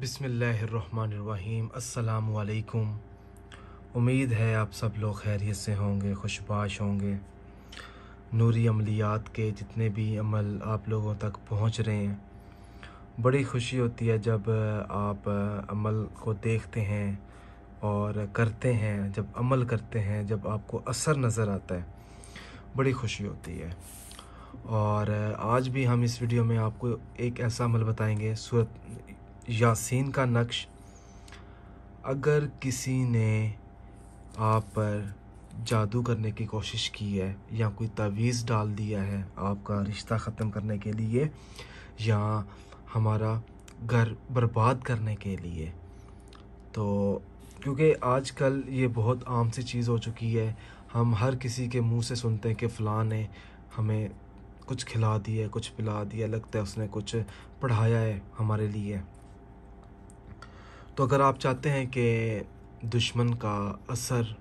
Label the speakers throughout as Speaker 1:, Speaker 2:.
Speaker 1: बिस्मिल्लाहिर्रहमानिर्रहीम। अस्सलामु अलैकुम। उम्मीद है आप सब लोग खैरियत से होंगे, खुशबाश होंगे। नूरी अमलियात के जितने भी अमल आप लोगों तक पहुंच रहे हैं, बड़ी खुशी होती है जब आप अमल को देखते हैं और करते हैं। जब अमल करते हैं, जब आपको असर नज़र आता है, बड़ी खुशी होती है। और आज भी हम इस वीडियो में आपको एक ऐसा अमल बताएंगे, सूरत यासीन का नक्श। अगर किसी ने आप पर जादू करने की कोशिश की है या कोई तावीज़ डाल दिया है आपका रिश्ता ख़त्म करने के लिए या हमारा घर बर्बाद करने के लिए, तो क्योंकि आजकल ये बहुत आम सी चीज़ हो चुकी है, हम हर किसी के मुंह से सुनते हैं कि फ़लाँ ने हमें कुछ खिला दिया, कुछ पिला दिया, लगता है उसने कुछ पढ़ाया है हमारे लिए। तो अगर आप चाहते हैं कि दुश्मन का असर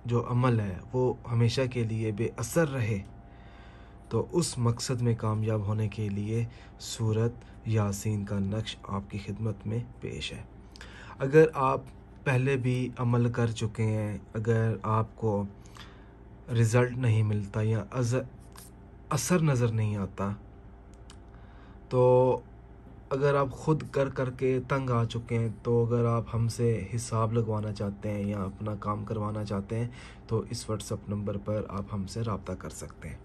Speaker 1: जो अमल है वो हमेशा के लिए बेअसर रहे, तो उस मकसद में कामयाब होने के लिए सूरत यासीन का नक्श आपकी खिदमत में पेश है। अगर आप पहले भी अमल कर चुके हैं, अगर आपको रिज़ल्ट नहीं मिलता या असर नज़र नहीं आता, तो अगर आप ख़ुद कर के तंग आ चुके हैं, तो अगर आप हमसे हिसाब लगवाना चाहते हैं या अपना काम करवाना चाहते हैं, तो इस व्हाट्सअप नंबर पर आप हमसे रब्ता कर सकते हैं।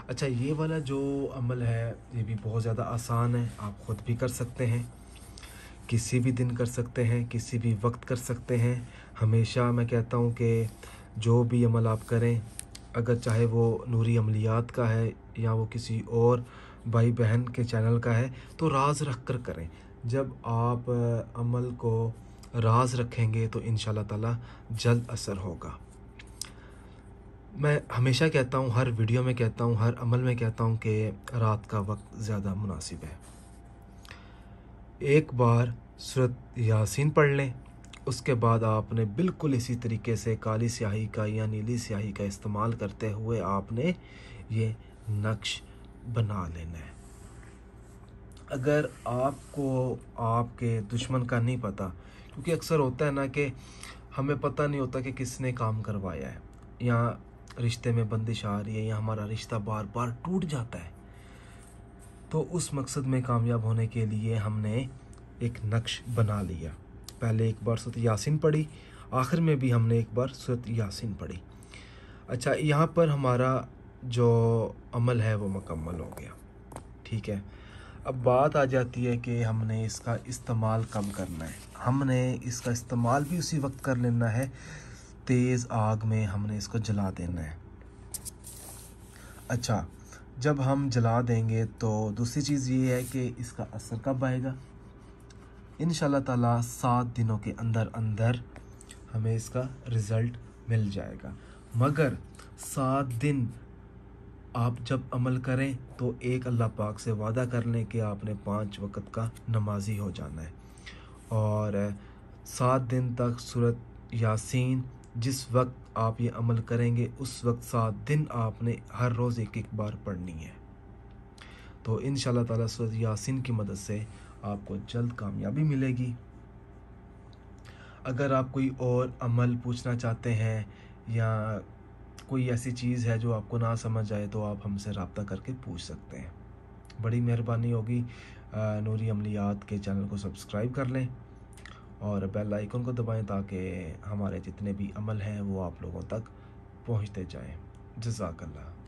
Speaker 1: अच्छा, ये वाला जो अमल है ये भी बहुत ज़्यादा आसान है, आप ख़ुद भी कर सकते हैं, किसी भी दिन कर सकते हैं, किसी भी वक्त कर सकते हैं। हमेशा मैं कहता हूँ कि जो भी अमल आप करें, अगर चाहे वो नूरी अमलियात का है या वो किसी और भाई बहन के चैनल का है, तो राज रख कर करें। जब आप अमल को राज रखेंगे तो इंशाल्लाह ताला जल्द असर होगा। मैं हमेशा कहता हूँ, हर वीडियो में कहता हूँ, हर अमल में कहता हूँ कि रात का वक्त ज़्यादा मुनासिब है। एक बार सूरत यासीन पढ़ लें, उसके बाद आपने बिल्कुल इसी तरीके से काली स्याही का या नीली स्याही का इस्तेमाल करते हुए आपने ये नक्श बना लेना है। अगर आपको आपके दुश्मन का नहीं पता, क्योंकि अक्सर होता है ना कि हमें पता नहीं होता कि किसने काम करवाया है, या रिश्ते में बंदिश आ रही है, या हमारा रिश्ता बार बार टूट जाता है, तो उस मकसद में कामयाब होने के लिए हमने एक नक्श बना लिया। पहले एक बार सूरत यासीन पढ़ी, आखिर में भी हमने एक बार सूरत यासीन पढ़ी। अच्छा, यहाँ पर हमारा जो अमल है वो मुकम्मल हो गया, ठीक है। अब बात आ जाती है कि हमने इसका इस्तेमाल कब करना है। हमने इसका इस्तेमाल भी उसी वक्त कर लेना है, तेज़ आग में हमने इसको जला देना है। अच्छा, जब हम जला देंगे तो दूसरी चीज़ ये है कि इसका असर कब आएगा। इंशाल्लाह ताला 7 दिनों के अंदर अंदर हमें इसका रिज़ल्ट मिल जाएगा। मगर 7 दिन आप जब अमल करें तो एक अल्लाह पाक से वादा कर लें कि आपने 5 वक़्त का नमाजी हो जाना है, और 7 दिन तक सूरत यासीन जिस वक्त आप ये अमल करेंगे उस वक्त 7 दिन आपने हर रोज़ एक बार पढ़नी है। तो इंशाल्लाह ताला सूरत यासीन की मदद से आपको जल्द कामयाबी मिलेगी। अगर आप कोई और अमल पूछना चाहते हैं या कोई ऐसी चीज़ है जो आपको ना समझ आए, तो आप हमसे रब्ता करके पूछ सकते हैं। बड़ी मेहरबानी होगी। नूरी अमलियात के चैनल को सब्सक्राइब कर लें और बेल आइकन को दबाएं ताकि हमारे जितने भी अमल हैं वो आप लोगों तक पहुंचते जाएं। जज़ाकल्लाह।